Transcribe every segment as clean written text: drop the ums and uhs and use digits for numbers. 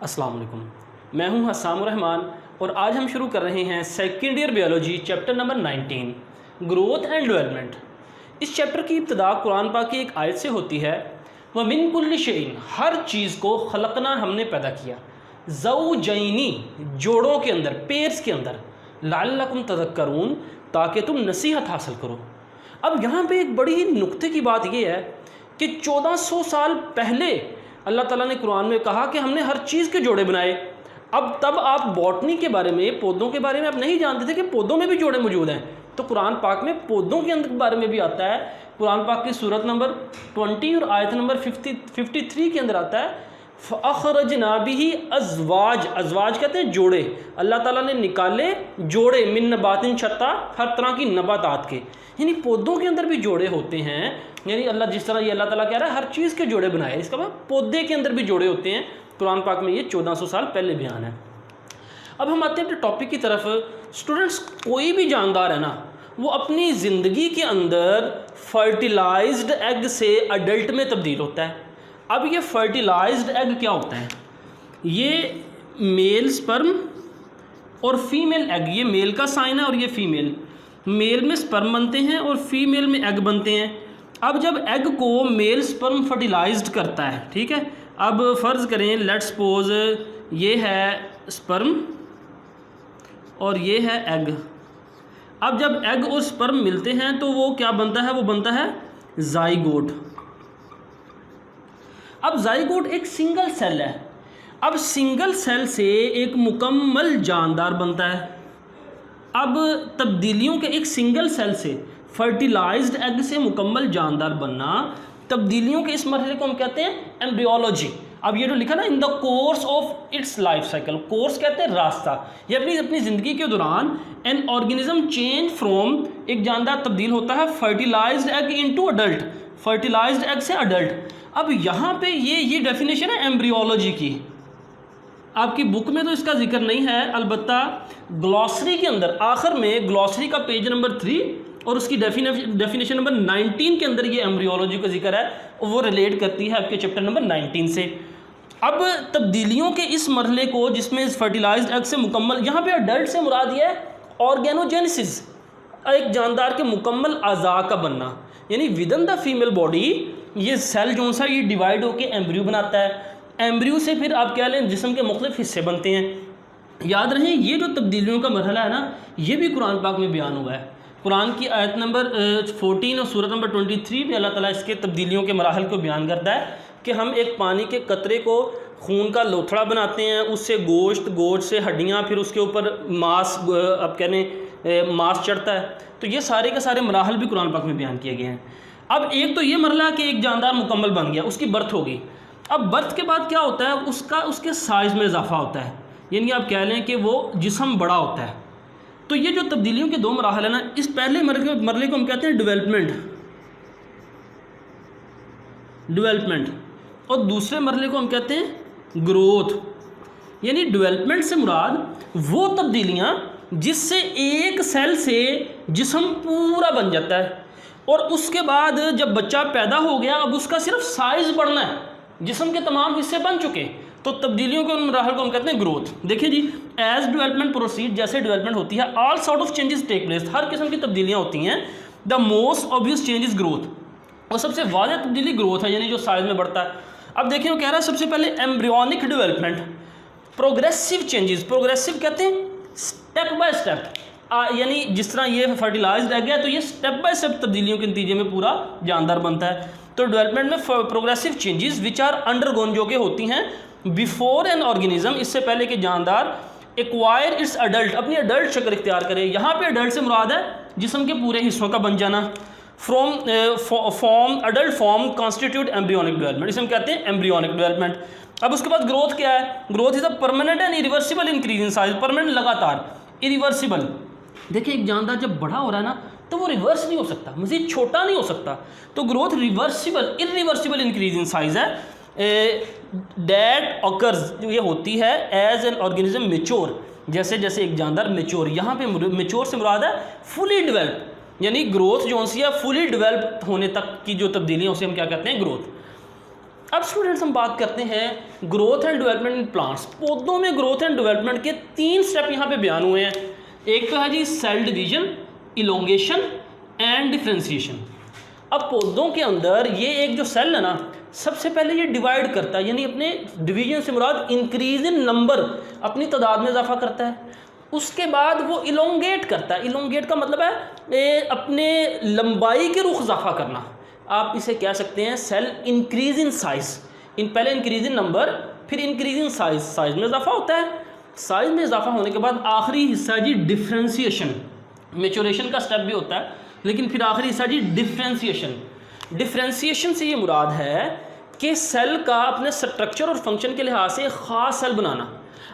अस्सलाम वालेकुम। मैं हूं हस्सामुर रहमान और आज हम शुरू कर रहे हैं second year biology chapter number 19 growth and development. इस चैप्टर की इब्तिदा कुरान पाक की एक आयत से होती है, व मिन कुल्लि शैइन, हर चीज़ को खलकना, हमने पैदा किया, ज़ौजैनी, जोड़ों के अंदर, पेयर्स के अंदर, लअल्लकुम तज़क्करून, ताकि तुम नसीहत हासिल करो। अब यहाँ पे एक बड़ी ही नुक्ते की बात यह है कि 1400 साल पहले अल्लाह ताला ने कुरान में कहा कि हमने हर चीज़ के जोड़े बनाए। अब तब आप बॉटनी के बारे में, पौधों के बारे में आप नहीं जानते थे कि पौधों में भी जोड़े मौजूद हैं। तो कुरान पाक में पौधों के अंदर बारे में भी आता है। कुरान पाक की सूरत नंबर 20 और आयत नंबर 53 के अंदर आता है, फ़अख़रजना बिही अज़वाज, अज़वाज कहते हैं जोड़े। अल्लाह ताला ने निकाले जोड़े, मिन नबातिन शत्ता, हर तरह की नबातात के, यानी पौधों के अंदर भी जोड़े होते हैं। यानी अल्लाह जिस तरह ये अल्लाह ताला कह रहा है हर चीज़ के जोड़े बनाए, इसका मतलब पौधे के अंदर भी जोड़े होते हैं। कुरान पाक में ये 1400 साल पहले बयान है। अब हम आते हैं अपने टॉपिक की तरफ। स्टूडेंट्स, कोई भी जानदार है ना, वो अपनी ज़िंदगी के अंदर फर्टिलाइज्ड एग से अडल्ट में तब्दील होता है। अब ये फर्टिलाइज्ड एग क्या होता है? ये मेल स्पर्म और फीमेल एग, ये मेल का साइन है और ये फीमेल। मेल में स्पर्म बनते हैं और फीमेल में एग बनते हैं। अब जब एग को मेल स्पर्म फर्टिलाइज्ड करता है, ठीक है, अब फ़र्ज़ करें, लेट्स सपोज ये है स्पर्म और ये है एग। अब जब एग और स्पर्म मिलते हैं तो वो क्या बनता है? वो बनता है ज़ाइगोट। अब ज़ाइगोट एक सिंगल सेल है। अब सिंगल सेल से एक मुकम्मल जानदार बनता है। अब तब्दीलियों के एक सिंगल सेल से, फर्टिलाइज्ड एग से मुकम्मल जानदार बनना, तब्दीलियों के इस मरहले को हम कहते हैं एम्ब्रियोलॉजी। अब ये जो लिखा ना, in the course of its life cycle, course कहते हैं रास्ता। ये अपनी ज़िंदगी के दौरान एन ऑर्गेनिज्म चेंज फ्रॉम, एक जानदार तब्दील होता है fertilised egg into adult, fertilised egg से अडल्ट। अब यहाँ पे ये डेफिनेशन है एम्ब्रियोलॉजी की। आपकी बुक में तो इसका जिक्र नहीं है, अलबत्ता ग्लॉसरी के अंदर आखिर में, ग्लॉसरी का पेज नंबर 3 और उसकी डेफिनेशन नंबर 19 के अंदर ये एम्ब्रियोलॉजी का जिक्र है, वो रिलेट करती है आपके चैप्टर नंबर 19 से। अब तब्दीलियों के इस मरहले को, जिसमें फर्टिलाइज्ड एग से मुकम्मल, यहाँ पे अडल्ट से मुराद ये है ऑर्गेनोजेनेसिस, एक जानदार के मुकम्मल अज़ा का बनना, यानी with in the female body ये सेल जो सा ये डिवाइड होकर एम्ब्रियो बनाता है। एम्ब्रियो से फिर आप कह लें जिस्म के मुख्तलिफ हिस्से बनते हैं। याद रहे, ये जो तब्दीलियों का मरहला है ना, ये भी कुरान पाक में बयान हुआ है। कुरान की आयत नंबर 14 और सूरत नंबर 23 में अल्लाह ताला इसके तब्दीलियों के मराहल को बयान करता है कि हम एक पानी के कतरे को खून का लोथड़ा बनाते हैं, उससे गोश्त, गोश्त से हड्डियाँ, फिर उसके ऊपर मांस, अब कहने मांस चढ़ता है। तो ये सारे के सारे मराहल भी कुरान पाक में बयान किए गए हैं। अब एक तो ये मरला कि एक जानदार मुकम्मल बन गया, उसकी बर्थ होगी। अब बर्थ के बाद क्या होता है? उसके साइज़ में इजाफा होता है, यानी आप कह लें कि वो जिस्म बड़ा होता है। तो ये जो तब्दीलियों के दो मराहल है ना, इस पहले मरले को हम कहते हैं डेवलपमेंट, और दूसरे मरले को हम कहते हैं ग्रोथ। यानी डेवलपमेंट से मुराद वो तब्दीलियाँ जिससे एक सेल से जिस्म पूरा बन जाता है, और उसके बाद जब बच्चा पैदा हो गया, अब उसका सिर्फ साइज़ बढ़ना है, जिस्म के तमाम हिस्से बन चुके, तो तब्दीलियों के मराहल को हम कहते हैं ग्रोथ। देखिए जी, एज डेवलपमेंट प्रोसीड, जैसे डेवलपमेंट होती है, all sort of changes take place, हर किस्म की तब्दीलियाँ होती हैं। The most obvious change is growth, और सबसे वाज़ेह तब्दीली ग्रोथ है, यानी जो साइज़ में बढ़ता है। अब देखिए, वो कह रहा है सबसे पहले embryonic development, progressive changes. Progressive कहते हैं स्टेप बाय स्टेप, यानी जिस तरह ये फर्टिलाइज्ड एग है तो ये स्टेप बाय स्टेप तब्दीलियों के नतीजे में पूरा जानदार बनता है। तो डेवलपमेंट में progressive changes which are undergone, जो कि होती हैं बिफोर एन ऑर्गेनिज्म, इससे पहले कि जानदार एक्वायर इट्स अडल्ट, अपनी अडल्ट शक्ल इख्तियार करे। यहाँ पे अडल्ट से मुराद है जिस्म के पूरे हिस्सों का बन जाना। From form, adult form constitute embryonic development, इसे हम कहते हैं एम्ब्रियोनिक डेवलपमेंट। अब उसके बाद ग्रोथ क्या है? Growth is a permanent and irreversible increase in size, permanent, लगातार, इरिवर्सिबल। देखिए, एक जानदार जब बड़ा हो रहा है ना, तो वो रिवर्स नहीं हो सकता, मज़ीद छोटा नहीं हो सकता। तो growth reversible, irreversible increase in size है। डैट ऑकर्स, ये होती है एज एन ऑर्गेनिज्म मेच्योर, जैसे जैसे एक जानदार मेच्योर, यहाँ पे मेच्योर से मुराद है फुली डेवलप, यानी ग्रोथ जो सी है फुली डेवलप होने तक की जो तब्दीलियाँ, उसे हम क्या कहते हैं? ग्रोथ। अब स्टूडेंट्स हम बात करते हैं growth and development in plants. पौधों में ग्रोथ एंड डेवलपमेंट के 3 स्टेप यहाँ पे बयान हुए हैं। एक तो है जी cell division, elongation and differentiation. अब पौधों के अंदर ये एक जो सेल है ना, सबसे पहले ये डिवाइड करता है, यानी अपने डिवीजन से मुराद इंक्रीज इन नंबर, अपनी तादाद में इजाफा करता है। उसके बाद वो इलोंगेट करता है। इलोंगेट का मतलब है अपने लंबाई के रुख इजाफा करना। आप इसे कह सकते हैं सेल इंक्रीज इन साइज। पहले इंक्रीज इन नंबर, फिर इंक्रीज इन साइज, साइज में इजाफा होता है। साइज में इजाफा होने के बाद आखिरी हिस्सा जी डिफ्रेंशिएशन। मेचोरेशन का स्टेप भी होता है, लेकिन फिर आखिरी हिस्सा जी डिफ्रेंशिएशन। डिफ्रेंशिएशन से ये मुराद है कि सेल का अपने स्ट्रक्चर और फंक्शन के लिहाज से ख़ास सेल बनाना।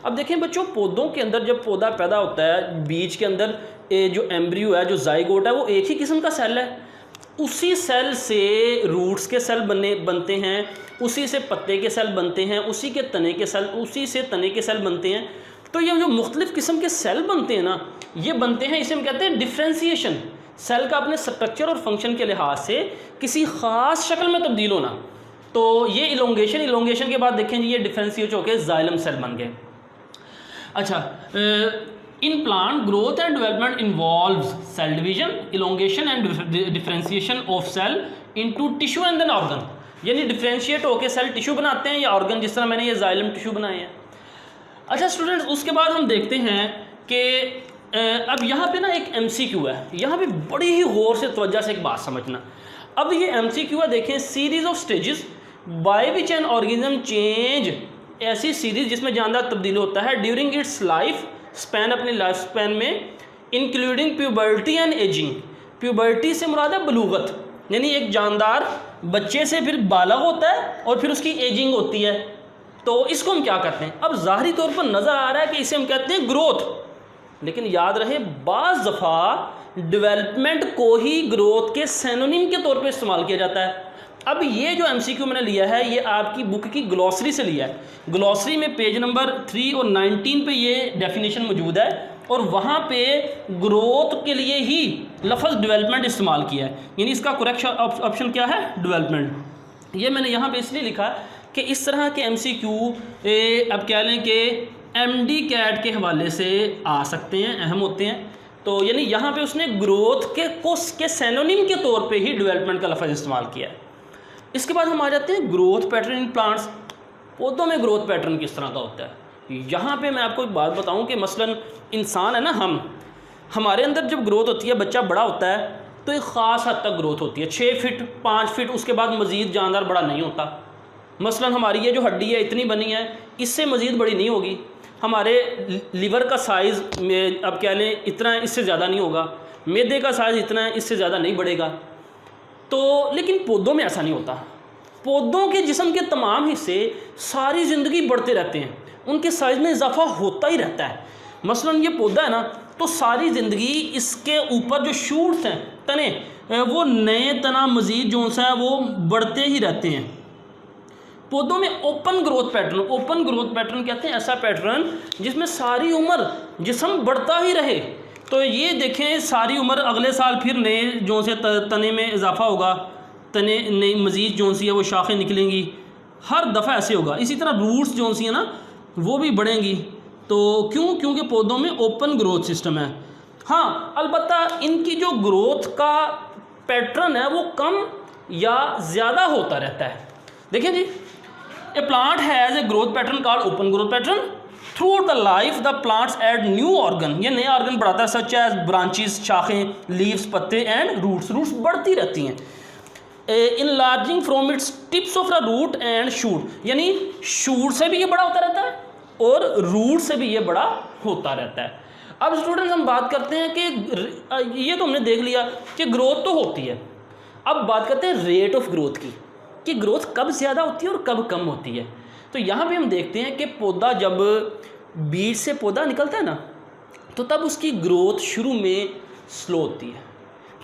अब देखें बच्चों, पौधों के अंदर जब पौधा पैदा होता है, बीज के अंदर जो एम्ब्रियो है, जो जाइगोट है, वो एक ही किस्म का सेल है। उसी सेल से रूट्स के सेल बनते हैं, उसी से पत्ते के सेल बनते हैं, उसी के तने के सेल, उसी से तने के सेल बनते हैं। तो ये जो मुख्तलिफ़ किस्म के सेल बनते हैं ना, ये बनते हैं, इसे हम कहते हैं डिफ्रेंशिएशन। सेल का अपने स्ट्रक्चर और फंक्शन के लिहाज से किसी ख़ास शक्ल में तब्दील होना। तो ये इलोंगेशन, इलोंगेशन के बाद देखें जी ये डिफ्रेंशिएट होकर जाइलम सेल बन गए। अच्छा, in plant growth and development involves cell division, elongation and differentiation of cell into tissue and then organ. यानी डिफ्रेंशिएट होकर सेल टिश्यू बनाते हैं या ऑर्गन, जिस तरह मैंने ये जाइलम टिश्यू बनाए हैं। अच्छा स्टूडेंट्स, उसके बाद हम देखते हैं कि अब यहाँ पे ना एक MCQ है। यहाँ पे बड़ी ही गौर से तवज्जो से एक बात समझना। अब ये MCQ है, देखें, series of stages by which N organism change, ऐसी सीरीज जिसमें जानदार तब्दील होता है ड्यूरिंग इट्स लाइफ स्पैन, अपने लाइफ स्पैन में, including puberty and ageing. Puberty से मुराद है बलूगत, यानी एक जानदार बच्चे से फिर बालग होता है और फिर उसकी एजिंग होती है। तो इसको हम क्या कहते हैं? अब ज़ाहरी तौर पर नज़र आ रहा है कि इसे हम कहते हैं ग्रोथ, लेकिन याद रहे बाज़ दफ़ा डेवलपमेंट को ही ग्रोथ के सिनोनिम के तौर पे इस्तेमाल किया जाता है। अब ये जो MCQ मैंने लिया है, ये आपकी बुक की ग्लॉसरी से लिया है। ग्लॉसरी में पेज नंबर 3 और 19 पे ये डेफिनेशन मौजूद है, और वहाँ पे ग्रोथ के लिए ही लफ्ज़ डेवलपमेंट इस्तेमाल किया है, यानी इसका करेक्ट ऑप्शन क्या है? डेवलपमेंट। ये मैंने यहाँ पे इसलिए लिखा कि इस तरह के MCQ अब कह लें कि MD कैट के हवाले से आ सकते हैं, अहम होते हैं। तो यानी यहाँ पे उसने ग्रोथ के सिनोनिम के तौर पे ही डेवलपमेंट का लफ्ज़ इस्तेमाल किया है। इसके बाद हम आ जाते हैं ग्रोथ पैटर्न इन प्लांट्स। पौधों में ग्रोथ पैटर्न किस तरह का होता है? यहाँ पे मैं आपको एक बात बताऊँ कि मसलन इंसान है ना, हमारे अंदर जब ग्रोथ होती है, बच्चा बड़ा होता है तो एक ख़ास हद तक ग्रोथ होती है, 6 फीट 5 फीट, उसके बाद मज़ीद जानदार बड़ा नहीं होता। मसलन हमारी ये जो हड्डी है इतनी बनी है, इससे मज़ीद बड़ी नहीं होगी। हमारे लीवर का साइज़ में अब कह लें इतना है, इससे ज़्यादा नहीं होगा। मैदे का साइज़ इतना है, इससे ज़्यादा नहीं बढ़ेगा। तो लेकिन पौधों में ऐसा नहीं होता। पौधों के जिस्म के तमाम हिस्से सारी ज़िंदगी बढ़ते रहते हैं, उनके साइज़ में इजाफा होता ही रहता है। मसलन ये पौधा है ना, तो सारी ज़िंदगी इसके ऊपर जो शूट्स हैं, तने, वो नए तना मज़ीद जो सा है वो बढ़ते ही रहते हैं। पौधों में ओपन ग्रोथ पैटर्न कहते हैं ऐसा पैटर्न जिसमें सारी उम्र जिस्म बढ़ता ही रहे। तो ये देखें, सारी उम्र अगले साल फिर नए जो से तने में इजाफा होगा, तने नई मज़ीद जो सी है वो शाखें निकलेंगी, हर दफ़ा ऐसे होगा। इसी तरह रूट्स जो सी है ना, वो भी बढ़ेंगी। तो क्योंकि पौधों में ओपन ग्रोथ सिस्टम है। हाँ, अलबत्ता इनकी जो ग्रोथ का पैटर्न है वो कम या ज़्यादा होता रहता है। देखें जी, a plant has a growth pattern called open growth pattern. Throughout the life the plants add new organ, ये नए ऑर्गन बढ़ाता है, सच एज ब्रांचेस, शाखें, लीव्स, पत्ते एंड रूट्स बढ़ती रहती हैं। Enlarging from its tips of the root and shoot, यानी शूट से भी ये बड़ा होता रहता है और रूट से भी ये बड़ा होता रहता है। अब स्टूडेंट्स हम बात करते हैं कि ये तो हमने देख लिया कि ग्रोथ तो होती है। अब बात करते हैं रेट ऑफ ग्रोथ की, कि ग्रोथ कब ज़्यादा होती है और कब कम होती है। तो यहाँ पे हम देखते हैं कि पौधा जब बीज से पौधा निकलता है ना, तो तब उसकी ग्रोथ शुरू में स्लो होती है,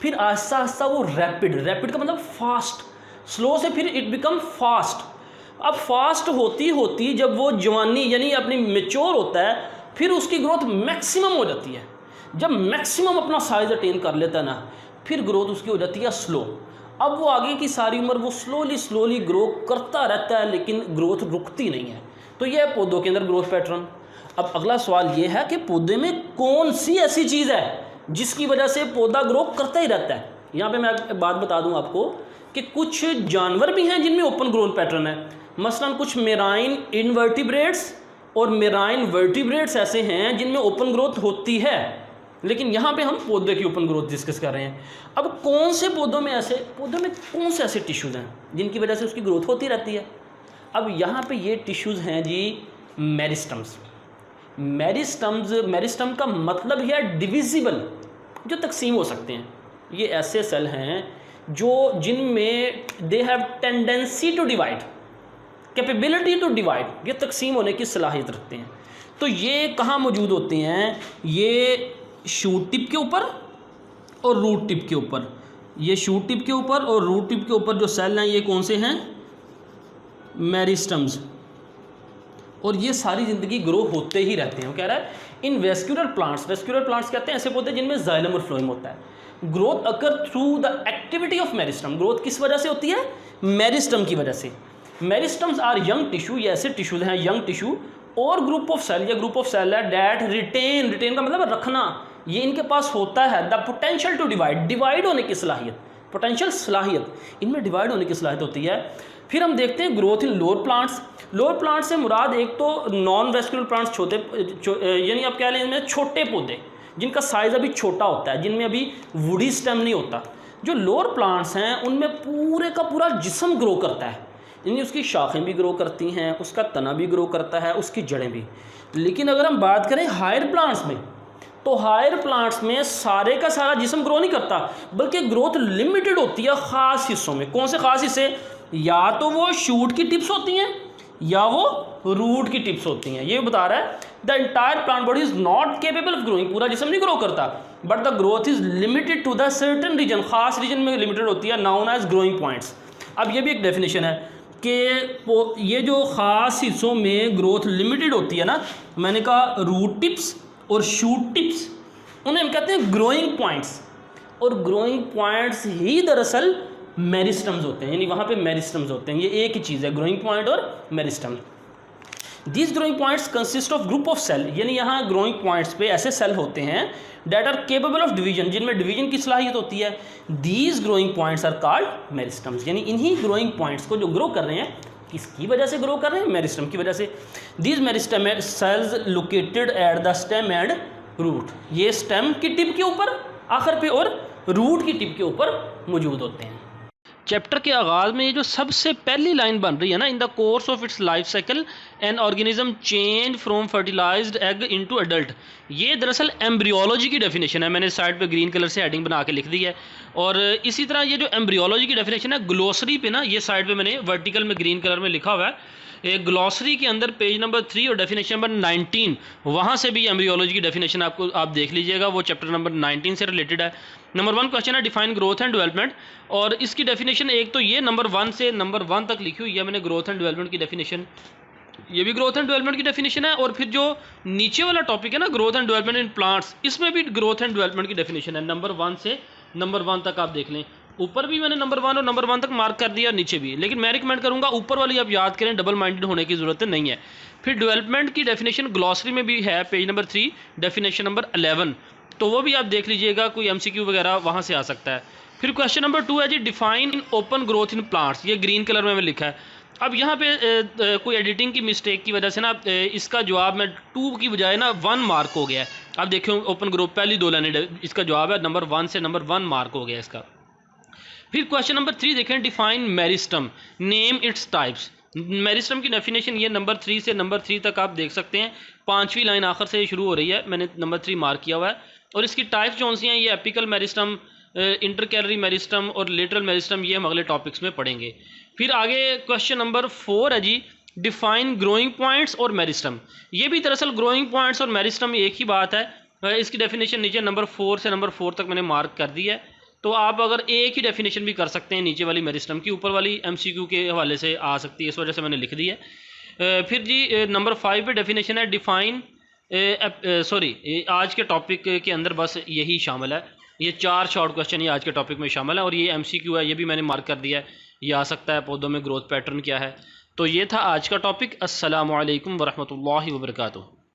फिर आहिस्ता आहिस्ता वो रैपिड का मतलब फास्ट, स्लो से फिर इट बिकम फास्ट। अब फास्ट होती जब वो जवानी यानी अपनी मेच्योर होता है, फिर उसकी ग्रोथ मैक्सिमम हो जाती है। जब मैक्सिमम अपना साइज अटेन कर लेता है ना, फिर ग्रोथ उसकी हो जाती है स्लो। अब वो आगे की सारी उम्र वो स्लोली ग्रो करता रहता है, लेकिन ग्रोथ रुकती नहीं है। तो ये है पौधों के अंदर ग्रोथ पैटर्न। अब अगला सवाल ये है कि पौधे में कौन सी ऐसी चीज़ है जिसकी वजह से पौधा ग्रो करता ही रहता है। यहाँ पे मैं एक बात बता दूँ आपको कि कुछ जानवर भी हैं जिनमें ओपन ग्रोथ पैटर्न है। मसलन कुछ मेराइन इनवर्टिब्रेट्स और मेराइन वर्टिब्रेट्स ऐसे हैं जिनमें ओपन ग्रोथ होती है, लेकिन यहाँ पे हम पौधे की ओपन ग्रोथ डिस्कस कर रहे हैं। अब कौन से पौधों में कौन से ऐसे टिश्यूज़ हैं जिनकी वजह से उसकी ग्रोथ होती रहती है। अब यहाँ पे ये टिश्यूज़ हैं जी मेरिस्टम्स। मेरिस्टम का मतलब है डिविजिबल, जो तकसीम हो सकते हैं। ये ऐसे सेल हैं जो जिनमें they have tendency to divide, capability to divide, ये तकसीम होने की सलाहियत रखते हैं। तो ये कहाँ मौजूद होते हैं? ये शूट टिप के ऊपर और रूट टिप के ऊपर। ये शूट टिप के ऊपर और रूट टिप के ऊपर जो सेल हैं ये कौन से हैं? मेरिस्टम्स। और ये सारी ज़िंदगी ग्रो होते ही रहते हैं। वो कह रहा है इन वेस्क्यूलर प्लांट्स कहते हैं ऐसे पौधे जिनमें जाइलम और फ्लोएम होता है। Growth occur through the activity of meristem. Growth किस वजह से होती है? मेरिस्टम की वजह से। मेरिस्टम्स आर यंग टिश्यू, ये ऐसे टिश्यूज हैं यंग टिश्यू और ग्रुप ऑफ सेल, ये ग्रुप ऑफ सेल है डैट रिटेन का मतलब रखना, ये इनके पास होता है द पोटेंशियल टू डिवाइड होने की सलाहियत, पोटेंशियल सलाहियत, इनमें डिवाइड होने की सलाहियत होती है। फिर हम देखते हैं growth in lower plants. Lower plants से मुराद एक तो नॉन वेस्कुलर प्लांट्स, यानी आप कह लें इनमें छोटे पौधे जिनका साइज़ अभी छोटा होता है, जिनमें अभी वुडी स्टेम नहीं होता। जो लोअर प्लांट्स हैं उनमें पूरे का पूरा जिस्म ग्रो करता है, यानी उसकी शाखें भी ग्रो करती हैं, उसका तना भी ग्रो करता है, उसकी जड़ें भी। लेकिन अगर हम बात करें हायर प्लांट्स में, तो हायर प्लांट्स में सारे का सारा जिस्म ग्रो नहीं करता, बल्कि ग्रोथ लिमिटेड होती है ख़ास हिस्सों में। कौन से ख़ास हिस्से? या तो वो शूट की टिप्स होती हैं या वो रूट की टिप्स होती हैं। ये बता रहा है the entire plant body is not capable of growing, पूरा जिस्म नहीं ग्रो करता, but the growth is limited to the certain region, खास रीजन में लिमिटेड होती है, नाउन एज ग्रोइंग पॉइंट्स। अब ये भी एक डेफिनेशन है कि ये जो ख़ास हिस्सों में ग्रोथ लिमिटेड होती है ना, मैंने कहा रूट टिप्स और शूट टिप्स, उन्हें हम कहते हैं ग्रोइंग पॉइंट्स। और ग्रोइंग पॉइंट्स ही दरअसल मेरिस्टम्स होते हैं, यानी वहाँ पे मेरिस्टम्स होते हैं। ये एक ही चीज़ है, ग्रोइंग पॉइंट और meristem. These growing points consist of group of cell, यानी यहाँ ग्रोइंग पॉइंट्स पे ऐसे सेल होते हैं that are capable of division, जिनमें डिवीजन की सलाहियत होती है। These growing points are called meristems, यानी इन्हीं ग्रोइंग पॉइंट्स को जो ग्रो कर रहे हैं, किसकी वजह से ग्रो कर रहे हैं? मेरिस्टम की वजह से। These meristem cells located at the stem and root, ये स्टेम की टिप के ऊपर आखिर पे और रूट की टिप के ऊपर मौजूद होते हैं। चैप्टर के आगाज़ में ये जो सबसे पहली लाइन बन रही है ना, in the course of its life cycle an organism change from fertilised egg into adult, ये दरअसल एम्ब्रियोलॉजी की डेफिनेशन है। मैंने साइड पे ग्रीन कलर से हेडिंग बना के लिख दी है। और इसी तरह ये जो एम्ब्रियोलॉजी की डेफिनेशन है ग्लोसरी पे ना, ये साइड पे मैंने वर्टिकल में ग्रीन कलर में लिखा हुआ है। एक ग्लॉसरी के अंदर पेज नंबर 3 और डेफिनेशन नंबर 19, वहाँ से भी एम्ब्रियोलॉजी की डेफिनेशन आप देख लीजिएगा, वो चैप्टर नंबर 19 से रिलेटेड है। नंबर 1 क्वेश्चन है डिफाइन ग्रोथ एंड डेवलपमेंट, और इसकी डेफिनेशन एक तो ये नंबर 1 से नंबर 1 तक लिखी हुई है मैंने, ग्रोथ एंड डेवलपमेंट की डेफिनेशन, ये भी ग्रोथ एंड डेवलपमेंट की डेफिनेशन है। और फिर जो नीचे वाला टॉपिक है ना, growth and development in plants, इसमें भी ग्रोथ एंड डेवलपमेंट की डेफिनेशन है। नंबर 1 से नंबर 1 तक आप देख लें, ऊपर भी मैंने नंबर 1 और नंबर 1 तक मार्क कर दिया, नीचे भी, लेकिन मैं रिकमेंड करूंगा ऊपर वाली आप याद करें, डबल माइंडेड होने की ज़रूरत नहीं है। फिर डेवलपमेंट की डेफिनेशन ग्लॉसरी में भी है, पेज नंबर 3 डेफिनेशन नंबर 11, तो वो भी आप देख लीजिएगा, कोई MCQ वगैरह वहाँ से आ सकता है। फिर क्वेश्चन नंबर 2 है जी define in open growth in plants, ये ग्रीन कलर में लिखा है। अब यहाँ पे कोई एडिटिंग की मिस्टेक की वजह से ना इसका जवाब मैं 2 की बजाय ना 1 मार्क हो गया है। अब देखिए ओपन ग्रोथ पहली 2 लाइनें, इसका जवाब है नंबर 1 से नंबर 1 मार्क हो गया इसका। फिर क्वेश्चन नंबर 3 देखें, define meristem, name its types. Meristem की डेफिनेशन ये नंबर 3 से नंबर 3 तक आप देख सकते हैं, 5वीं लाइन आखिर से शुरू हो रही है, मैंने नंबर 3 मार्क किया हुआ है। और इसकी टाइप्स कौन सी हैं? ये एपिकल मेरिस्टम, इंटरकैलरी मेरिस्टम और लेटरल मेरिस्टम, ये हम अगले टॉपिक्स में पढ़ेंगे। फिर आगे क्वेश्चन नंबर 4 है जी डिफाइन ग्रोइंग पॉइंट्स और मेरिस्टम, ये भी दरअसल ग्रोइंग पॉइंट्स और मेरिस्टम एक ही बात है। इसकी डेफिनेशन नीचे नंबर 4 से नंबर 4 तक मैंने मार्क कर दी है, तो आप अगर एक ही डेफिनेशन भी कर सकते हैं नीचे वाली मेरिस्टम की, ऊपर वाली MCQ के हवाले से आ सकती है, इस वजह से मैंने लिख दी है। फिर जी नंबर 5 पे डेफिनेशन है डिफाइन, आज के टॉपिक के अंदर बस यही शामिल है। ये 4 शॉर्ट क्वेश्चन ये आज के टॉपिक में शामिल है और ये MCQ है, ये भी मैंने मार्क कर दिया है। ये आ सकता है पौधों में ग्रोथ पैटर्न क्या है। तो ये था आज का टॉपिक। अस्सलामु अलैकुम वरहमतुल्लाहि वबरकातुहू।